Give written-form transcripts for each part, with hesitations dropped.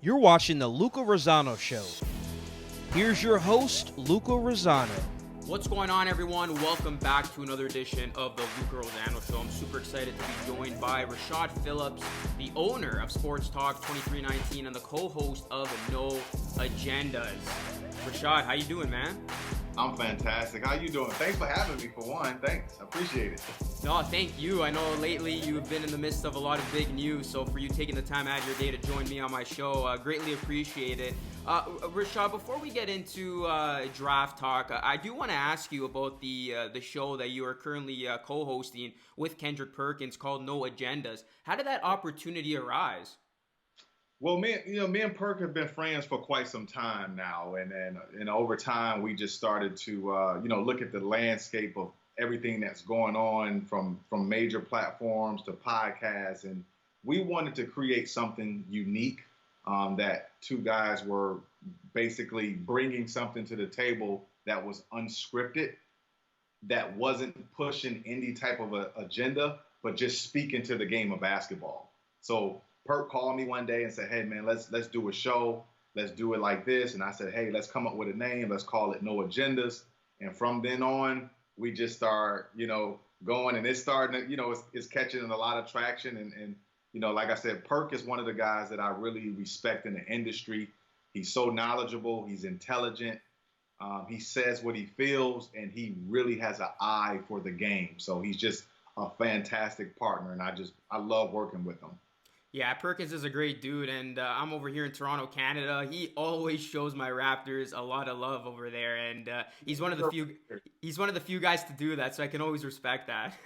You're watching the Luca Rosano Show. Here's your host, Luca Rosano. What's going on, everyone? Welcome back to another edition of the Luca Rosano Show. I'm super excited to be joined by Rashad Phillips, the owner of Sports Talk 2319 and the co-host of No Agendas. Rashad, how you doing, man? I'm fantastic. How you doing? Thanks for having me, for one. Thanks. I appreciate it. No, thank you. I know lately you've been in the midst of a lot of big news, so for you taking the time out of your day to join me on my show, greatly appreciate it. Rashad, before we get into draft talk, I do want to ask you about the show that you are currently co-hosting with Kendrick Perkins called No Agendas. How did that opportunity arise? Well, me and Perk have been friends for quite some time now, and over time we just started to look at the landscape of everything that's going on from major platforms to podcasts, and we wanted to create something unique that two guys were basically bringing something to the table that was unscripted, that wasn't pushing any type of a agenda, but just speaking to the game of basketball. So Perk called me one day and said, "Hey man, let's do a show. Let's do it like this." And I said, "Hey, let's come up with a name. Let's call it No Agendas." And from then on, we just start, going, and it's starting to, it's catching a lot of traction. And like I said, Perk is one of the guys that I really respect in the industry. He's so knowledgeable. He's intelligent. He says what he feels, and he really has an eye for the game. So he's just a fantastic partner, and I love working with him. Yeah, Perkins is a great dude, and I'm over here in Toronto, Canada. He always shows my Raptors a lot of love over there, and he's one of the few guys to do that, so I can always respect that.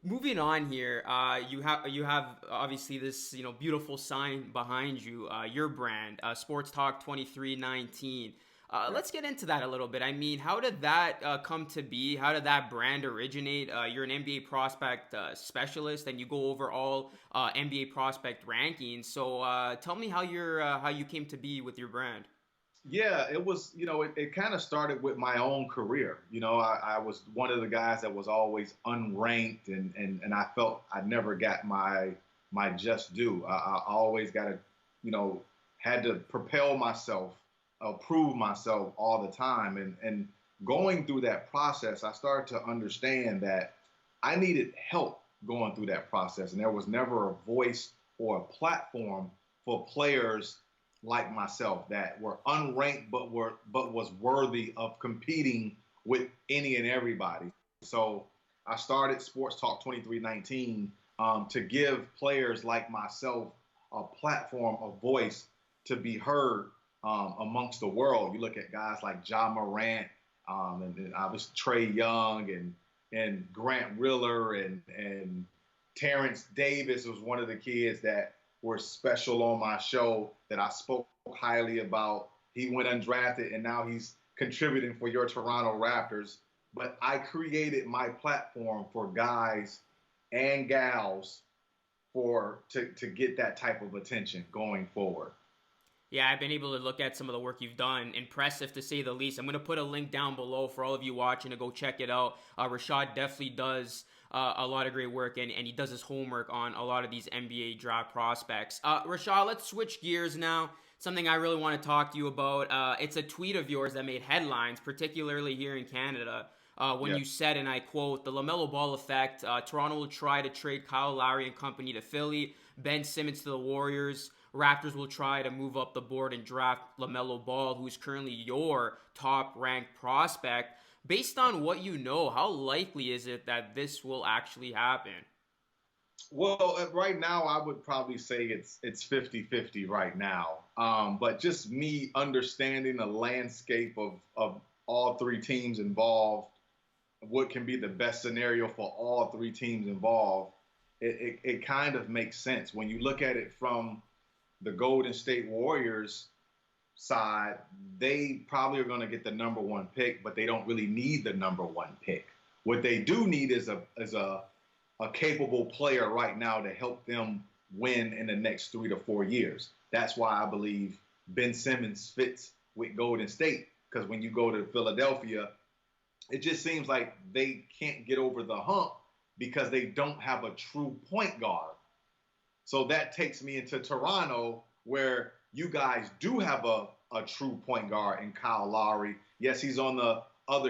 Moving on here, you have obviously this beautiful sign behind you, your brand, Sports Talk 2319. Let's get into that a little bit. I mean, how did that come to be? How did that brand originate? You're an NBA prospect specialist, and you go over all NBA prospect rankings. So tell me how you came to be with your brand. Yeah, it was, it kind of started with my own career. I was one of the guys that was always unranked, and I felt I never got my just due. I always got to, had to propel myself, prove myself all the time. And going through that process, I started to understand that I needed help going through that process. And there was never a voice or a platform for players like myself that were unranked, but was worthy of competing with any and everybody. So I started Sports Talk 2319 to give players like myself a platform, a voice to be heard amongst the world. You look at guys like Ja Morant, and obviously Trae Young and Grant Riller and Terrence Davis was one of the kids that were special on my show that I spoke highly about. He went undrafted, and now he's contributing for your Toronto Raptors. But I created my platform for guys and gals to get that type of attention going forward. Yeah, I've been able to look at some of the work you've done. Impressive, to say the least. I'm going to put a link down below for all of you watching to go check it out. Rashad definitely does a lot of great work, and he does his homework on a lot of these NBA draft prospects. Rashad, let's switch gears now. Something I really want to talk to you about. It's a tweet of yours that made headlines, particularly here in Canada, when you said, and I quote, "The LaMelo Ball effect. Toronto will try to trade Kyle Lowry and company to Philly, Ben Simmons to the Warriors. Raptors will try to move up the board and draft LaMelo Ball, who is currently your top-ranked prospect. Based on what you know, how likely is it that this will actually happen?" Well, right now, I would probably say it's 50-50 right now. But just me understanding the landscape of all three teams involved, what can be the best scenario for all three teams involved, it kind of makes sense. When you look at it from the Golden State Warriors side, they probably are going to get the number one pick, but they don't really need the number one pick. What they do need is a capable player right now to help them win in the next 3 to 4 years. That's why I believe Ben Simmons fits with Golden State, because when you go to Philadelphia, it just seems like they can't get over the hump because they don't have a true point guard. So that takes me into Toronto, where you guys do have a true point guard in Kyle Lowry. Yes, he's on the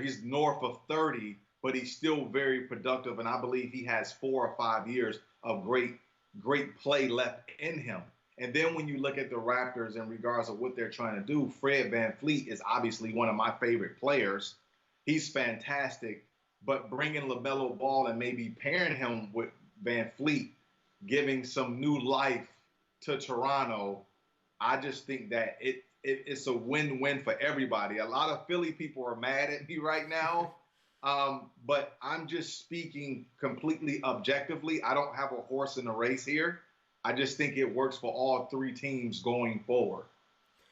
he's north of 30, but he's still very productive. And I believe he has 4 or 5 years of great play left in him. And then when you look at the Raptors in regards of what they're trying to do, Fred VanVleet is obviously one of my favorite players. He's fantastic, but bringing LaMelo Ball and maybe pairing him with VanVleet, giving some new life to Toronto, I just think that it's a win-win for everybody. A lot of Philly people are mad at me right now, but I'm just speaking completely objectively. I don't have a horse in the race here. I just think it works for all 3 teams going forward.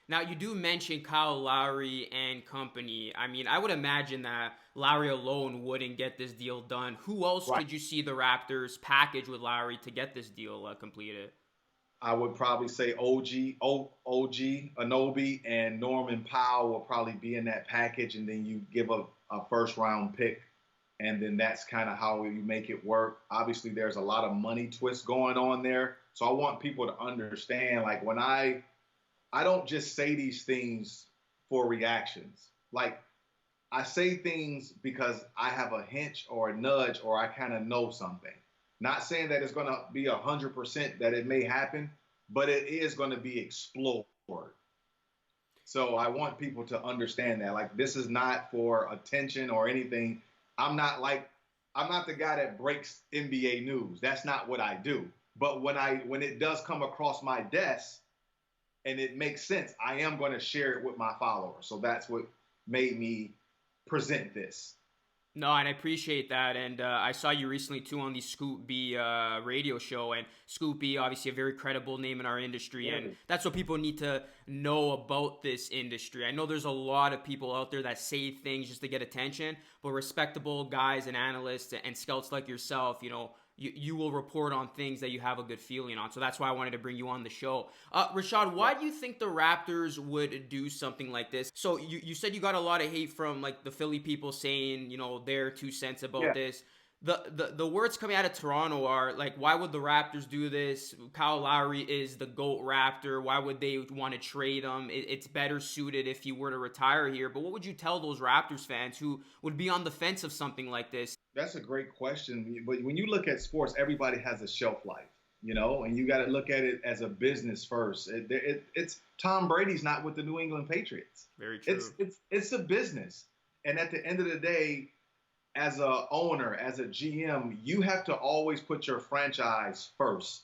Now, you do mention Kyle Lowry and company. I mean, I would imagine that Lowry alone wouldn't get this deal done. Who else could you see the Raptors package with Lowry to get this deal completed? I would probably say OG Anunoby, and Norman Powell will probably be in that package, and then you give a first-round pick, and then that's kind of how you make it work. Obviously, there's a lot of money twists going on there, so I want people to understand, like, when I don't just say these things for reactions. Like, I say things because I have a hunch or a nudge or I kind of know something. Not saying that it's going to be 100% that it may happen, but it is going to be explored. So I want people to understand that. Like, this is not for attention or anything. I'm not the guy that breaks NBA news. That's not what I do. But when it does come across my desk, and it makes sense, I am going to share it with my followers. So that's what made me present this. No, and I appreciate that. And I saw you recently, too, on the Scoop B radio show. And Scoop B, obviously a very credible name in our industry. Yeah. And that's what people need to know about this industry. I know there's a lot of people out there that say things just to get attention. But respectable guys and analysts and scouts like yourself, you will report on things that you have a good feeling on. So that's why I wanted to bring you on the show. Rashad, why do you think the Raptors would do something like this? So you said you got a lot of hate from like the Philly people saying, their 2 cents about this. The words coming out of Toronto are like, why would the Raptors do this? Kyle Lowry is the GOAT Raptor. Why would they want to trade him? It's better suited if he were to retire here. But what would you tell those Raptors fans who would be on the fence of something like this? That's a great question. But when you look at sports, everybody has a shelf life, and you got to look at it as a business first. It's Tom Brady's not with the New England Patriots. Very true. It's a business. And at the end of the day, as a owner, as a GM, you have to always put your franchise first.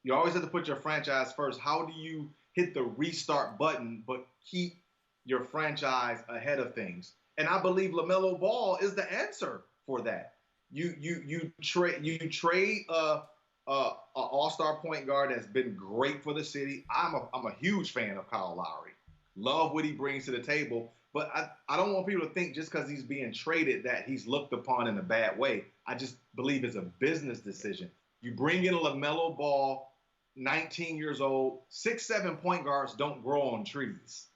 You always have to put your franchise first. How do you hit the restart button but keep your franchise ahead of things? And I believe LaMelo Ball is the answer for that. You trade a all-star point guard that's been great for the city. I'm a huge fan of Kyle Lowry. Love what he brings to the table. But I don't want people to think just because he's being traded that he's looked upon in a bad way. I just believe it's a business decision. You bring in LaMelo Ball, 19 years old, 6'7" point guards don't grow on trees.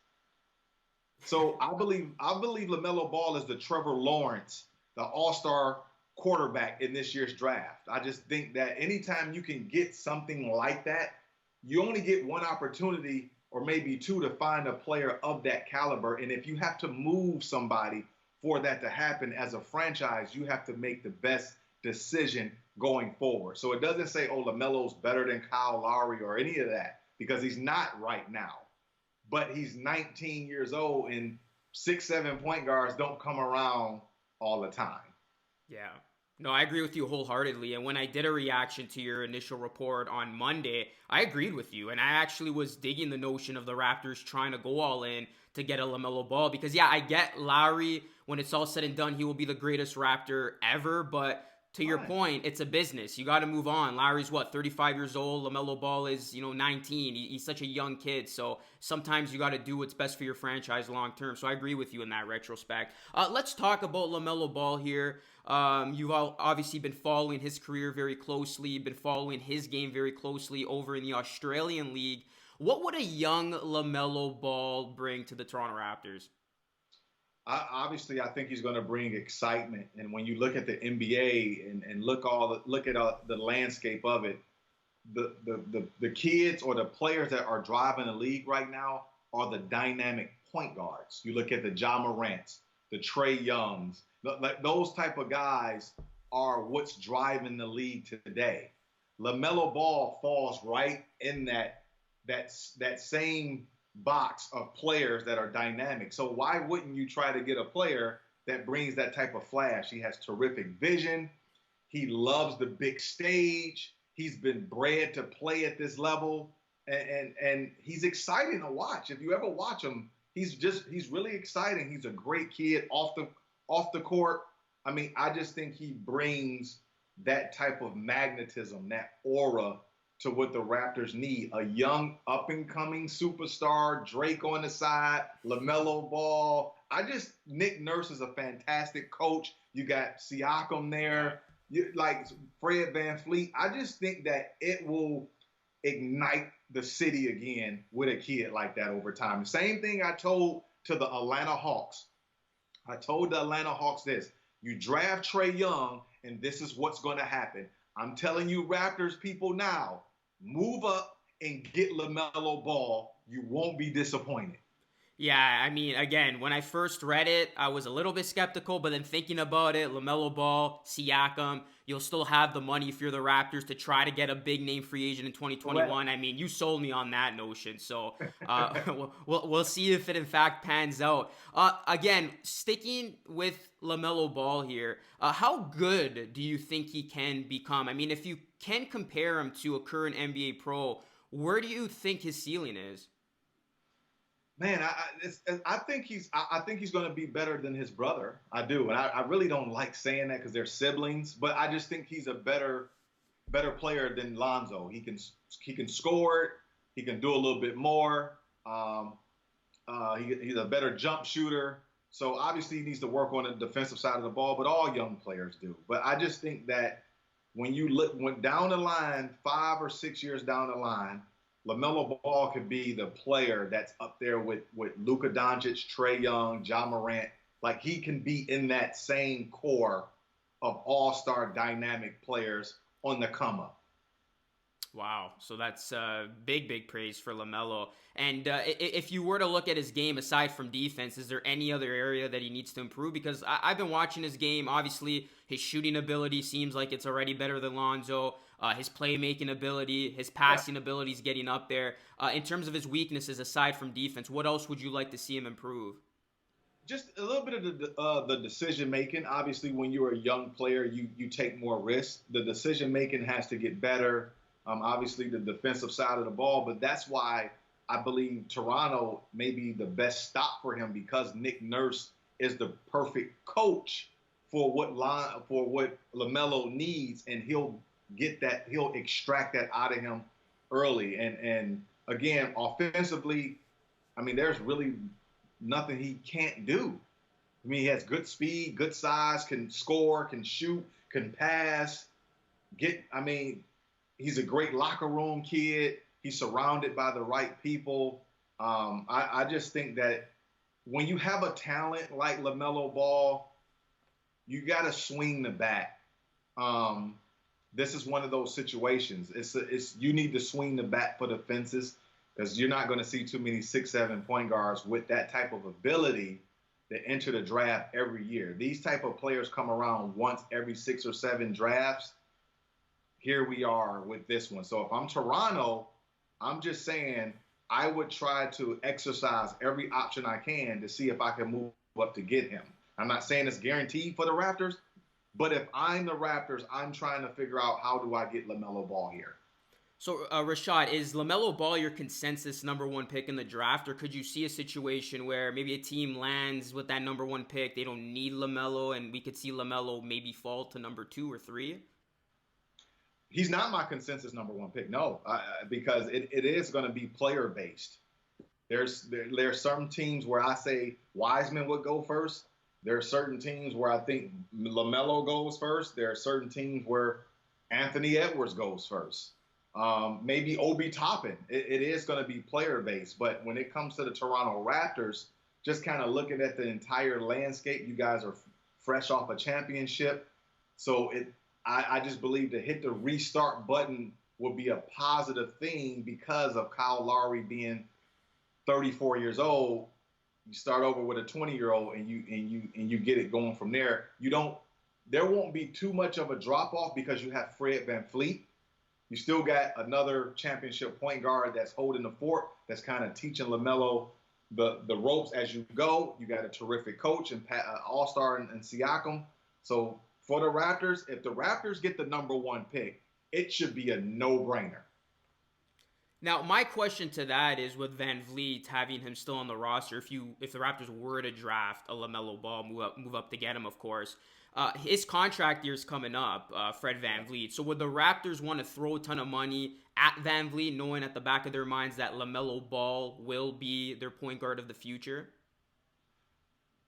So I believe LaMelo Ball is the Trevor Lawrence, the all-star quarterback in this year's draft. I just think that anytime you can get something like that, you only get one opportunity or maybe 2 to find a player of that caliber. And if you have to move somebody for that to happen as a franchise, you have to make the best decision going forward. So it doesn't say, LaMelo's better than Kyle Lowry or any of that, because he's not right now. But he's 19 years old, and 6'7" point guards don't come around all the time. Yeah. No, I agree with you wholeheartedly. And when I did a reaction to your initial report on Monday, I agreed with you. And I actually was digging the notion of the Raptors trying to go all in to get a LaMelo Ball. Because, I get Lowry, when it's all said and done, he will be the greatest Raptor ever. But to your point, it's a business. You got to move on. Lowry's 35 years old. LaMelo Ball is, 19. He's such a young kid. So sometimes you got to do what's best for your franchise long term. So I agree with you in that retrospect. Let's talk about LaMelo Ball here. You've obviously been following his career very closely. You've been following his game very closely over in the Australian League. What would a young LaMelo Ball bring to the Toronto Raptors? Obviously, I think he's going to bring excitement. And when you look at the NBA and look at the landscape of it, the kids or the players that are driving the league right now are the dynamic point guards. You look at the Ja Morants, the Trae Youngs, those type of guys are what's driving the league today. LaMelo Ball falls right in that same box of players that are dynamic. So why wouldn't you try to get a player that brings that type of flash? He has terrific vision. He loves the big stage. He's been bred to play at this level, and he's exciting to watch. If you ever watch him, he's really exciting. He's a great kid off the court. I mean, I just think he brings that type of magnetism, that aura to what the Raptors need. A young up-and-coming superstar, Drake on the side, LaMelo Ball. Nick Nurse is a fantastic coach. You got Siakam there, like Fred VanVleet. I just think that it will ignite the city again with a kid like that over time. The same thing I told to the Atlanta Hawks. I told the Atlanta Hawks this. You draft Trae Young, and this is what's going to happen. I'm telling you, Raptors people now, move up and get LaMelo Ball. You won't be disappointed. Yeah, I mean, again, when I first read it, I was a little bit skeptical, but then thinking about it, LaMelo Ball, Siakam, you'll still have the money if you're the Raptors to try to get a big name free agent in 2021. Right. I mean, you sold me on that notion, so we'll see if it in fact pans out. Again, sticking with LaMelo Ball here, how good do you think he can become? I mean, if you can compare him to a current NBA pro, where do you think his ceiling is? Man, I think he's going to be better than his brother. I do, and I really don't like saying that because they're siblings, but I just think he's a better player than Lonzo. He can score it. He can do a little bit more. He's a better jump shooter. So obviously he needs to work on the defensive side of the ball, but all young players do. But I just think that when you went down the line, 5 or 6 years down the line, LaMelo Ball could be the player that's up there with Luca Doncic, Trae Young, Ja Morant. Like, he can be in that same core of all-star dynamic players on the come up. Wow. So that's big praise for LaMelo. And if you were to look at his game aside from defense, is there any other area that he needs to improve? Because I've been watching his game. Obviously, his shooting ability seems like it's already better than Lonzo. His playmaking ability, his passing ability is getting up there. In terms of his weaknesses aside from defense, what else would you like to see him improve? Just a little bit of the decision making. Obviously, when you're a young player, you take more risks. The decision making has to get better. Obviously, the defensive side of the ball, but that's why I believe Toronto may be the best stop for him, because Nick Nurse is the perfect coach for what LaMelo needs, and he'll extract that out of him early. And again, offensively, I mean, there's really nothing he can't do. I mean, he has good speed, good size, can score, can shoot, can pass. He's a great locker room kid. He's surrounded by the right people. I just think that when you have a talent like LaMelo Ball, you got to swing the bat. This is one of those situations. You need to swing the bat for the fences, because you're not going to see too many 6'7" point guards with that type of ability to enter the draft every year. These type of players come around once every 6 or 7 drafts. Here we are with this one. So if I'm Toronto, I'm just saying I would try to exercise every option I can to see if I can move up to get him. I'm not saying it's guaranteed for the Raptors, but if I'm the Raptors, I'm trying to figure out, how do I get LaMelo Ball here? So, Rashad, is LaMelo Ball your consensus number 1 pick in the draft, or could you see a situation where maybe a team lands with that number 1 pick, they don't need LaMelo, and we could see LaMelo maybe fall to number 2 or 3? He's not my consensus number 1 pick, no, because it is going to be player-based. There's certain teams where I say Wiseman would go first. There are certain teams where I think LaMelo goes first. There are certain teams where Anthony Edwards goes first. Maybe Obi Toppin. It is going to be player-based. But when it comes to the Toronto Raptors, just kind of looking at the entire landscape, you guys are fresh off a championship. So I just believe to hit the restart button would be a positive thing because of Kyle Lowry being 34 years old. You start over with a 20-year-old and you get it going from there. There won't be too much of a drop off because you have Fred VanVleet. You still got another championship point guard that's holding the fort, that's kind of teaching LaMelo the ropes as you go. You got a terrific coach and all-star in Siakam. So for the Raptors, if the Raptors get the number 1 pick, it should be a no-brainer. Now, my question to that is, with VanVleet having him still on the roster, if the Raptors were to draft a LaMelo Ball, move up to get him, of course, his contract year's coming up, Fred VanVleet. So would the Raptors want to throw a ton of money at VanVleet, knowing at the back of their minds that LaMelo Ball will be their point guard of the future?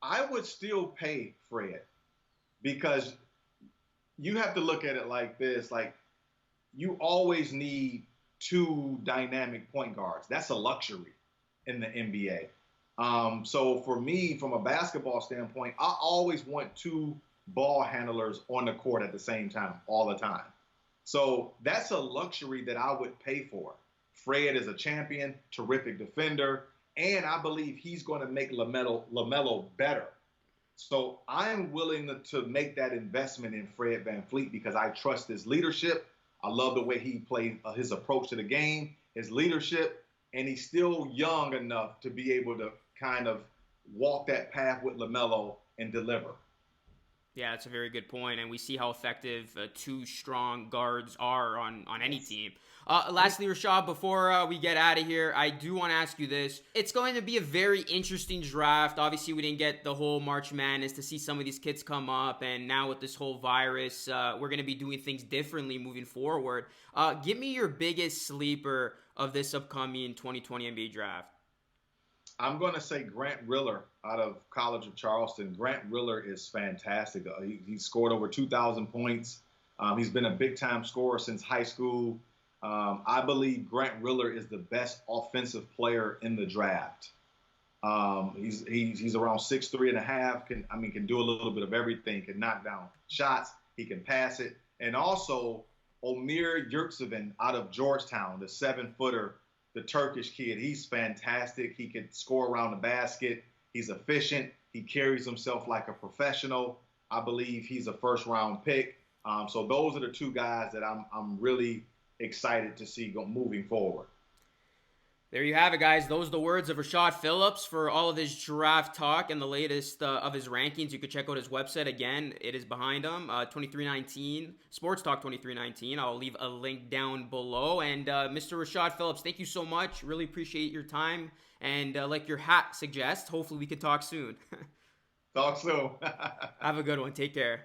I would still pay Fred, because you have to look at it like this. Like, you always need 2 dynamic point guards. That's a luxury in the NBA. So for me, from a basketball standpoint, I always want 2 ball handlers on the court at the same time, all the time. So that's a luxury that I would pay for. Fred is a champion, terrific defender, and I believe he's going to make LaMelo better. So I'm willing to make that investment in Fred VanVleet because I trust his leadership. I love the way he plays, his approach to the game, his leadership, and he's still young enough to be able to kind of walk that path with LaMelo and deliver. Yeah, that's a very good point, and we see how effective 2 strong guards are on any team. Lastly, Rashad, before we get out of here, I do want to ask you this. It's going to be a very interesting draft. Obviously, we didn't get the whole March Madness to see some of these kids come up, and now with this whole virus, we're going to be doing things differently moving forward. Give me your biggest sleeper of this upcoming 2020 NBA draft. I'm going to say Grant Riller out of College of Charleston. Grant Riller is fantastic. He scored over 2,000 points. He's been a big-time scorer since high school. I believe Grant Riller is the best offensive player in the draft. He's around 6'3.5", can do a little bit of everything, can knock down shots, he can pass it. And also, Omer Yurtseven out of Georgetown, the 7-footer, the Turkish kid. He's fantastic. He can score around the basket. He's efficient. He carries himself like a professional. I believe he's a first-round pick. So those are the 2 guys that I'm really excited to see moving forward. There you have it, guys. Those are the words of Rashad Phillips for all of his draft talk and the latest of his rankings. You can check out his website. Again, it is behind him, 2319, Sports Talk 2319. I'll leave a link down below. And Mr. Rashad Phillips, thank you so much. Really appreciate your time. And like your hat suggests, hopefully we can talk soon. Talk soon. Have a good one. Take care.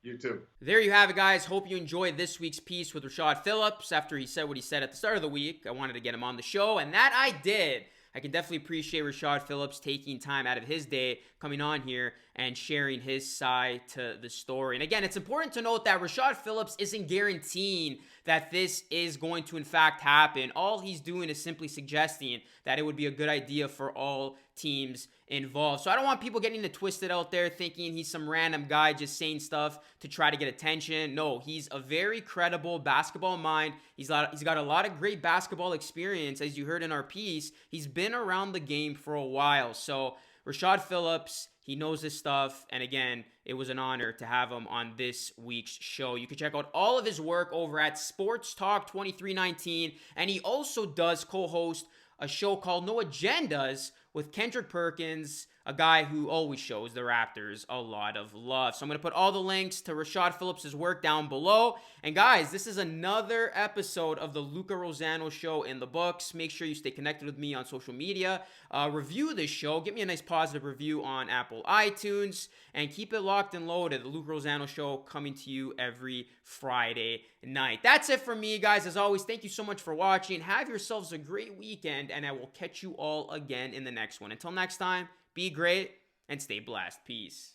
You too. There you have it, guys. Hope you enjoyed this week's piece with Rashad Phillips. After he said what he said at the start of the week, I wanted to get him on the show, and that I did. I can definitely appreciate Rashad Phillips taking time out of his day, coming on here and sharing his side to the story. And again, it's important to note that Rashad Phillips isn't guaranteeing that this is going to in fact happen. All he's doing is simply suggesting that it would be a good idea for all teams involved. So I don't want people getting it twisted out there thinking he's some random guy just saying stuff to try to get attention. No, he's a very credible basketball mind. He's got a lot of great basketball experience. As you heard in our piece, he's been around the game for a while. So Rashad Phillips, he knows his stuff. And again, it was an honor to have him on this week's show. You can check out all of his work over at Sports Talk 2319. And he also does co-host a show called No Agendas with Kendrick Perkins, a guy who always shows the Raptors a lot of love. So I'm going to put all the links to Rashad Phillips' work down below. And guys, this is another episode of the Luca Rosano Show in the books. Make sure you stay connected with me on social media. Review this show. Give me a nice positive review on Apple iTunes. And keep it locked and loaded. The Luca Rosano Show coming to you every Friday night. That's it for me, guys. As always, thank you so much for watching. Have yourselves a great weekend. And I will catch you all again in the next one. Until next time, be great and stay blessed. Peace.